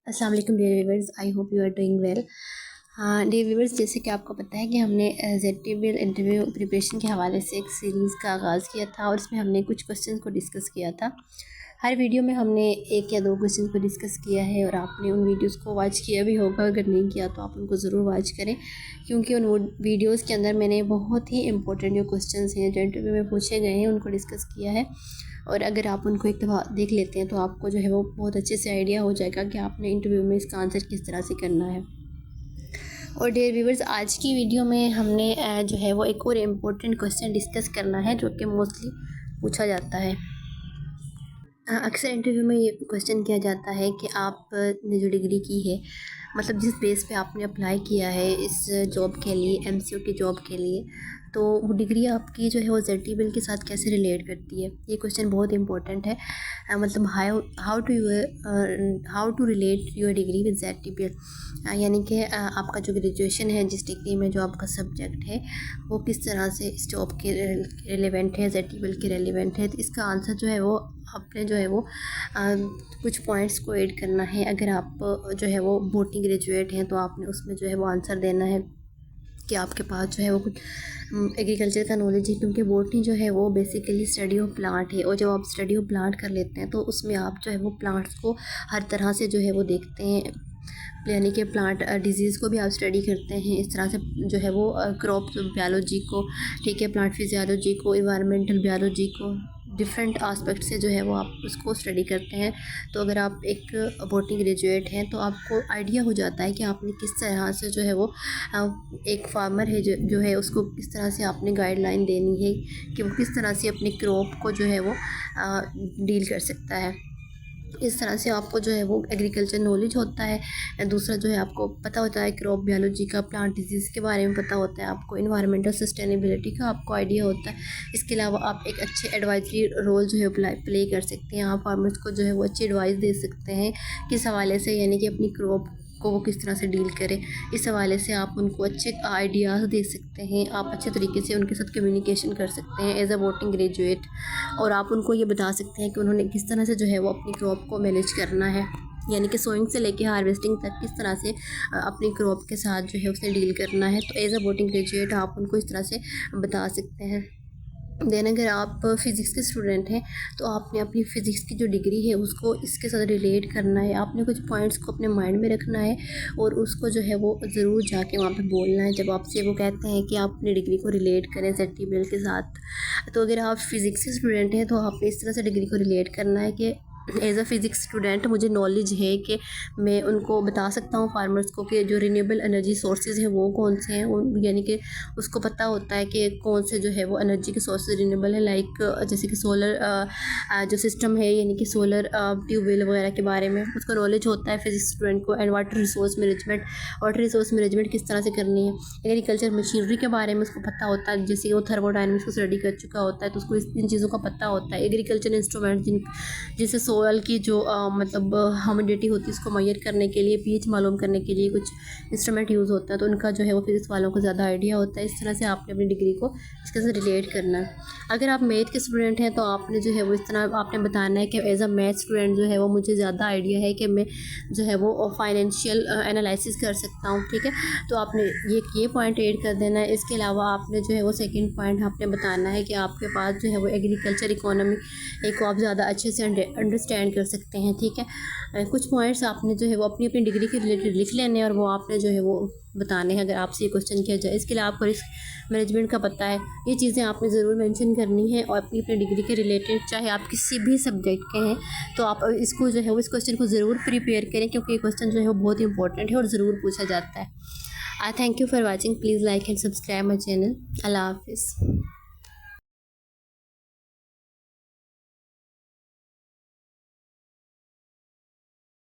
अस्सलाम वालेकुम dear viewers, I hope you are doing well. Dear viewers, जैसे कि आपको पता है कि हमने ZTBL इंटरव्यू प्रिपरेशन के हवाले से एक सीरीज़ का आगाज़ किया था और उसमें हमने कुछ क्वेश्चंस को डिस्कस किया था। हर वीडियो में हमने एक या दो क्वेश्चन को डिस्कस किया है और आपने उन वीडियोस को वॉच किया भी होगा। अगर नहीं किया तो आप उनको ज़रूर वॉच करें, क्योंकि उन वीडियोस के अंदर मैंने बहुत ही इंपॉर्टेंट जो क्वेश्चंस हैं जो इंटरव्यू में पूछे गए हैं उनको डिस्कस किया है। और अगर आप उनको एक दफ़ा देख लेते हैं तो आपको जो है वो बहुत अच्छे से आइडिया हो जाएगा कि आपने इंटरव्यू में इसका आंसर किस तरह से करना है। और डियर व्यूवर्स, आज की वीडियो में हमने जो है वो एक और इम्पोर्टेंट क्वेश्चन डिस्कस करना है जो कि मोस्टली पूछा जाता है। अक्सर इंटरव्यू में ये क्वेश्चन किया जाता है कि आपने जो डिग्री की है, मतलब जिस बेस पे आपने अप्लाई किया है इस जॉब के लिए, MCO की जॉब के लिए, तो वो डिग्री आपकी जो है वो ZTBL के साथ कैसे रिलेट करती है। ये क्वेश्चन बहुत इंपॉर्टेंट है। मतलब how to relate your degree with ZTBL, यानी कि आपका जो ग्रेजुएशन है, जिस डिग्री में जो आपका सब्जेक्ट है वो किस तरह से इस जॉब के रिलेवेंट है, ZTBL के रिलेवेंट है। तो इसका आंसर जो है वो आपने जो है वो कुछ पॉइंट्स को ऐड करना है। अगर आप जो है वो बोटनी ग्रेजुएट हैं तो आपने उसमें जो है वो आंसर देना है कि आपके पास जो है वो कुछ एग्रीकल्चर का नॉलेज है, क्योंकि बोटनी जो है वो बेसिकली स्टडी ऑफ प्लांट है। और जब आप स्टडी ऑफ प्लांट कर लेते हैं तो उसमें आप जो है वो प्लांट्स को हर तरह से जो है वो देखते हैं, यानी कि प्लांट डिजीज़ को भी आप स्टडी करते हैं। इस तरह से जो है वो क्रॉप बायोलॉजी को, ठीक है, प्लांट फिजियोलॉजी को, इन्वायरमेंटल बायोलॉजी को, डिफरेंट आस्पेक्ट से जो है वो आप उसको स्टडी करते हैं। तो अगर आप एक बोटनी ग्रेजुएट हैं तो आपको आइडिया हो जाता है कि आपने किस तरह से जो है वो एक फार्मर है जो है उसको किस तरह से आपने गाइडलाइन देनी है कि वो किस तरह से अपने क्रॉप को जो है वो डील कर सकता है। इस तरह से आपको जो है वो एग्रीकल्चर नॉलेज होता है। दूसरा जो है आपको पता होता है क्रॉप बायोलॉजी का, प्लांट डिजीज़ के बारे में पता होता है, आपको इन्वायरमेंटल सस्टेनेबिलिटी का आपको आइडिया होता है। इसके अलावा आप एक अच्छे एडवाइजरी रोल जो है प्ले कर सकते हैं। आप फार्मर्स को जो है वो अच्छी एडवाइस दे सकते हैं किस हवाले से, यानी कि अपनी क्रॉप को वो किस तरह से डील करें। इस हवाले से आप उनको अच्छे आइडियाज़ दे सकते हैं, आप अच्छे तरीके से उनके साथ कम्युनिकेशन कर सकते हैं एज अ बोटनी ग्रेजुएट। और आप उनको ये बता सकते हैं कि उन्होंने किस तरह से जो है वो अपनी क्रॉप को मैनेज करना है, यानी कि सोइंग से लेके हार्वेस्टिंग तक किस तरह से अपनी क्रॉप के साथ जो है उसने डील करना है। तो एज अ बोटनी ग्रेजुएट आप उनको इस तरह से बता सकते हैं। देन अगर आप फ़िज़िक्स के स्टूडेंट हैं तो आपने अपनी फ़िज़िक्स की जो डिग्री है उसको इसके साथ रिलेट करना है। आपने कुछ पॉइंट्स को अपने माइंड में रखना है और उसको जो है वो ज़रूर जाके वहाँ पे बोलना है जब आपसे वो कहते हैं कि आप अपनी डिग्री को रिलेट करें ZTBL के साथ। तो अगर आप फ़िज़िक्स के स्टूडेंट हैं तो आपने इस तरह से डिग्री को रिलेट करना है कि एज़ अ फ़िज़िक्स स्टूडेंट मुझे नॉलेज है कि मैं उनको बता सकता हूँ फार्मर्स को कि जो रिन्यूएबल एनर्जी सोर्सेज हैं वो कौन से हैं। यानी कि उसको पता होता है कि कौन से जो है वो एनर्जी के सोर्सेज रिन्यूएबल है, लाइक जैसे कि सोलर जो सिस्टम है, यानी कि सोलर ट्यूबवेल वगैरह के बारे में उसको नॉलेज होता है फिज़िक्स स्टूडेंट को। एंड वाटर रिसोर्स मैनेजमेंट किस तरह से करनी है। एग्रीकल्चर मशीनरी के बारे में उसको पता होता है, जैसे कि वो थर्मोडायनेमिक्स को स्टडी कर चुका होता है तो उसको इन चीज़ों का पता होता है। एग्रीकल्चर इंस्ट्रूमेंट जिससे सोयल की जो मतलब ह्यूमिडिटी होती है उसको मेजर करने के लिए, pH मालूम करने के लिए कुछ इंस्ट्रूमेंट यूज़ होता है, तो उनका जो है वो फिज़िक्स वालों को ज़्यादा आइडिया होता है। इस तरह से आपने अपनी डिग्री को इसके साथ रिलेट करना है। अगर आप मैथ के स्टूडेंट हैं तो आपने जो है वो इस तरह आपने बताना है कि एज अ मैथ स्टूडेंट जो है वो मुझे ज़्यादा आइडिया है कि मैं जो है वो फाइनेंशियल एनालिसिस कर सकता हूँ, ठीक है। तो आपने ये पॉइंट ऐड कर देना है। इसके अलावा आपने जो है वो सेकेंड पॉइंट आपने बताना है कि आपके पास जो है वो एग्रीकल्चर इकोनॉमी को आप ज़्यादा अच्छे से अंडरस्टैंड कर सकते हैं, ठीक है। कुछ पॉइंट्स आपने जो है वो अपनी अपनी डिग्री के रिलेटेड लिख लेने हैं और वो आपने जो है वो बताने हैं अगर आपसे ये क्वेश्चन किया जाए। इसके लिए आपको रिस्क मैनेजमेंट का पता है, ये चीज़ें आपने ज़रूर मेंशन करनी है। और अपनी अपनी डिग्री के रिलेटेड चाहे आप किसी भी सब्जेक्ट के हैं तो आप इसको जो है वो इस क्वेश्चन को ज़रूर प्रिपेयर करें, क्योंकि ये क्वेश्चन जो है वो बहुत इंपॉर्टेंट है और ज़रूर पूछा जाता है। I thank you for watching. Please like and subscribe my channel. अल्लाह हाफिज़।